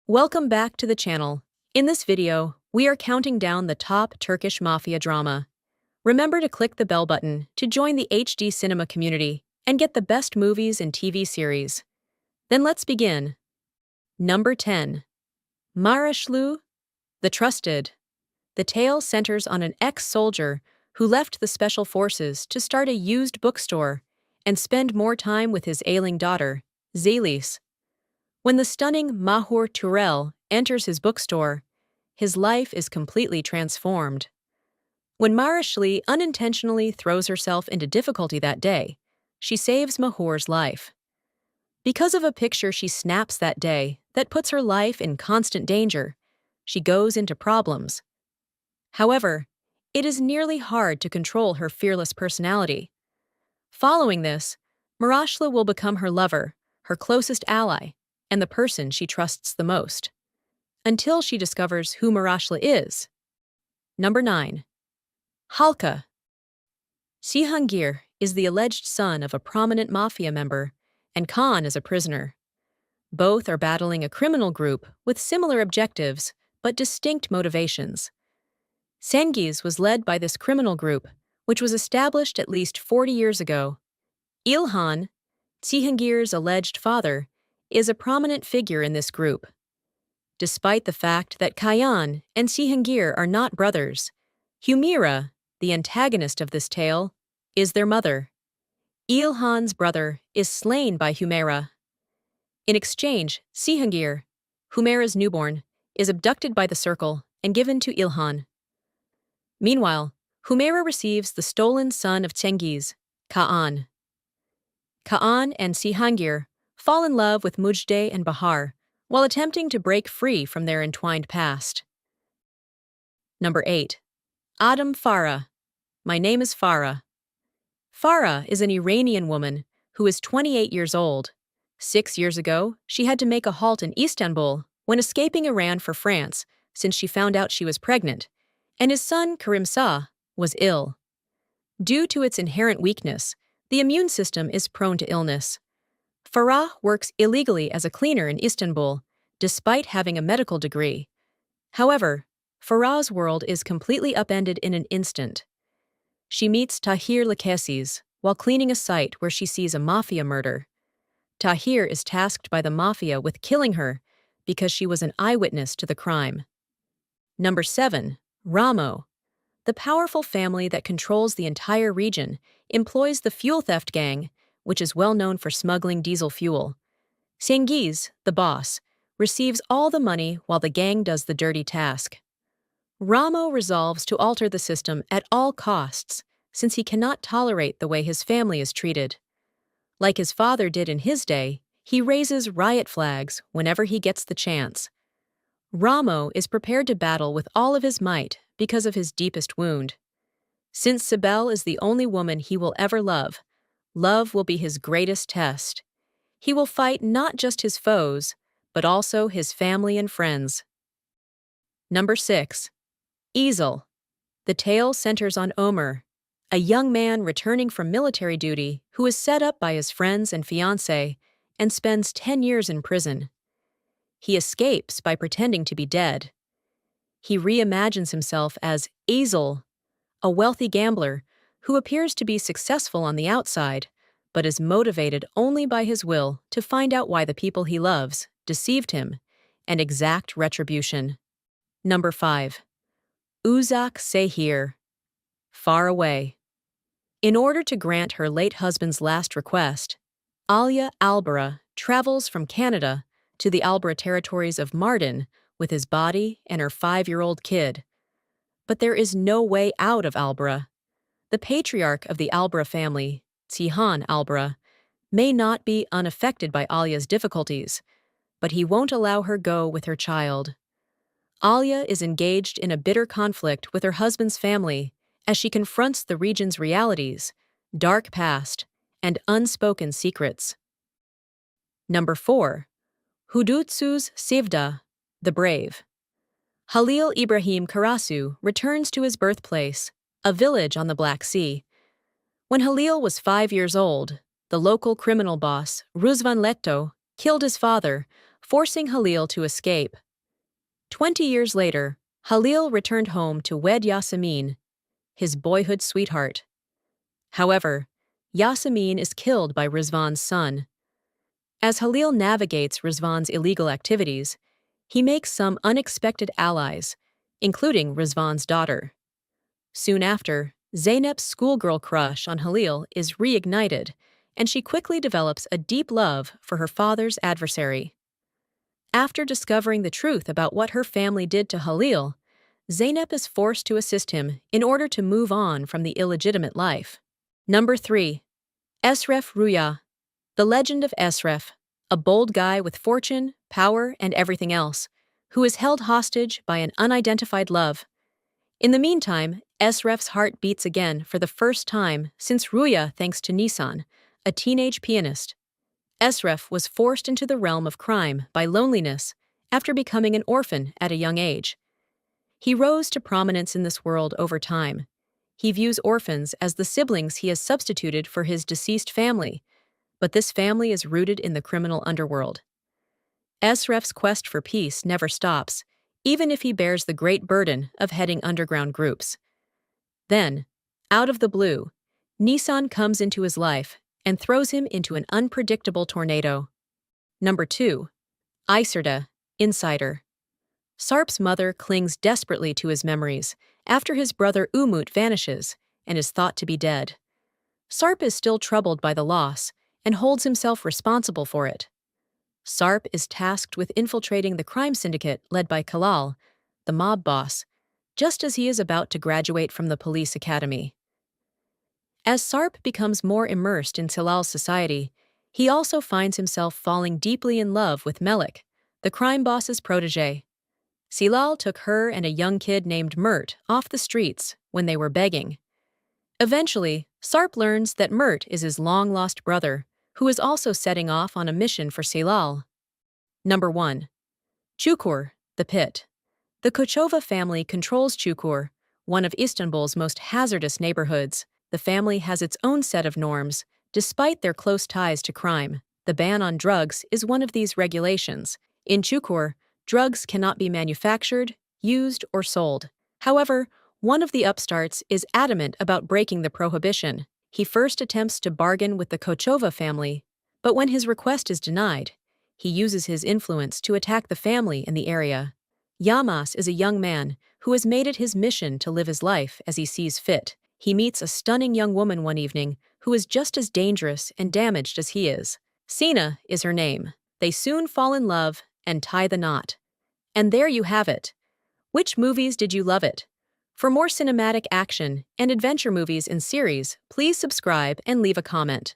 Welcome back to the channel. In this video, we are counting down the top Turkish Mafia drama. Remember to click the bell button to join the HD cinema community and get the best movies and TV series. Then let's begin. Number 10. Marasli, The Trusted. The tale centers on an ex-soldier who left the special forces to start a used bookstore and spend more time with his ailing daughter, Zelis. When the stunning Mahur Turel enters his bookstore, his life is completely transformed. When Marasli unintentionally throws herself into difficulty that day, she saves Mahur's life. Because of a picture she snaps that day that puts her life in constant danger, she goes into problems. However, it is nearly hard to control her fearless personality. Following this, Marasli will become her lover, her closest ally, and the person she trusts the most, until she discovers who Marasli is. Number 9. Halka. Cihangir is the alleged son of a prominent mafia member, and Khan is a prisoner. Both are battling a criminal group with similar objectives but distinct motivations. Cengiz was led by this criminal group, which was established at least 40 years ago. İlhan, Cihangir's alleged father, is a prominent figure in this group. Despite the fact that Kayan and Cihangir are not brothers, Humira, the antagonist of this tale, is their mother. İlhan's brother is slain by Humira. In exchange, Cihangir, Humira's newborn, is abducted by the Circle and given to İlhan. Meanwhile, Humira receives the stolen son of Cengiz, Kaan. Kaan and Cihangir fall in love with Mujde and Bahar while attempting to break free from their entwined past. Number 8. Adim Farah. My name is Farah. Farah is an Iranian woman who is 28 years old. 6 years ago, she had to make a halt in Istanbul when escaping Iran for France since she found out she was pregnant, and his son, Karimsah, was ill. Due to its inherent weakness, the immune system is prone to illness. Farah works illegally as a cleaner in Istanbul, despite having a medical degree. However, Farah's world is completely upended in an instant. She meets Tahir Lakesiz while cleaning a site where she sees a mafia murder. Tahir is tasked by the mafia with killing her because she was an eyewitness to the crime. Number 7. Ramo. The powerful family that controls the entire region employs the fuel theft gang, which is well known for smuggling diesel fuel. Cengiz, the boss, receives all the money while the gang does the dirty task. Ramo resolves to alter the system at all costs, since he cannot tolerate the way his family is treated. Like his father did in his day, he raises riot flags whenever he gets the chance. Ramo is prepared to battle with all of his might because of his deepest wound. Since Sibel is the only woman he will ever love, love will be his greatest test. He will fight not just his foes, but also his family and friends. Number 6. Ezel. The tale centers on Omer, a young man returning from military duty who is set up by his friends and fiancé and spends 10 years in prison. He escapes by pretending to be dead. He reimagines himself as Ezel, a wealthy gambler who appears to be successful on the outside, but is motivated only by his will to find out why the people he loves deceived him and exact retribution. Number 5. Uzak Sehir. Far away. In order to grant her late husband's last request, Alia Albara travels from Canada to the Albara territories of Mardin with his body and her 5-year-old kid. But there is no way out of Albara. The patriarch of the Albara family, Cihan Albara, may not be unaffected by Alia's difficulties, but he won't allow her go with her child. Alia is engaged in a bitter conflict with her husband's family as she confronts the region's realities, dark past, and unspoken secrets. Number 4. Hudutsuz Sevda, The Brave. Halil Ibrahim Karasu returns to his birthplace, a village on the Black Sea. When Halil was 5 years old, the local criminal boss, Ruzvan Leto, killed his father, forcing Halil to escape. 20 years later, Halil returned home to wed Yasemin, his boyhood sweetheart. However, Yasemin is killed by Rizvan's son. As Halil navigates Rizvan's illegal activities, he makes some unexpected allies, including Rizvan's daughter. Soon after, Zeynep's schoolgirl crush on Halil is reignited, and she quickly develops a deep love for her father's adversary. After discovering the truth about what her family did to Halil, Zeynep is forced to assist him in order to move on from the illegitimate life. Number 3. Esref Ruya, the legend of Esref, a bold guy with fortune, power, and everything else, who is held hostage by an unidentified love. In the meantime, Esref's heart beats again for the first time since Ruya thanks to Nisan, a teenage pianist. Esref was forced into the realm of crime by loneliness after becoming an orphan at a young age. He rose to prominence in this world over time. He views orphans as the siblings he has substituted for his deceased family, but this family is rooted in the criminal underworld. Esref's quest for peace never stops, even if he bears the great burden of heading underground groups. Then, out of the blue, Nisan comes into his life and throws him into an unpredictable tornado. Number 2. Icerde, Insider. Sarp's mother clings desperately to his memories after his brother Umut vanishes and is thought to be dead. Sarp is still troubled by the loss and holds himself responsible for it. Sarp is tasked with infiltrating the crime syndicate led by Kalal, the mob boss, just as he is about to graduate from the police academy. As Sarp becomes more immersed in Silal's society, he also finds himself falling deeply in love with Melik, the crime boss's protege. Silal took her and a young kid named Mert off the streets when they were begging. Eventually, Sarp learns that Mert is his long-lost brother, who is also setting off on a mission for Silal. Number 1. Cukur, the Pit. The Kochova family controls Cukur, one of Istanbul's most hazardous neighborhoods. The family has its own set of norms, despite their close ties to crime. The ban on drugs is one of these regulations. In Cukur, drugs cannot be manufactured, used, or sold. However, one of the upstarts is adamant about breaking the prohibition. He first attempts to bargain with the Kochova family, but when his request is denied, he uses his influence to attack the family in the area. Yamas is a young man who has made it his mission to live his life as he sees fit. He meets a stunning young woman one evening who is just as dangerous and damaged as he is. Sina is her name. They soon fall in love and tie the knot. And there you have it. Which movies did you love it? For more cinematic action and adventure movies in series, please subscribe and leave a comment.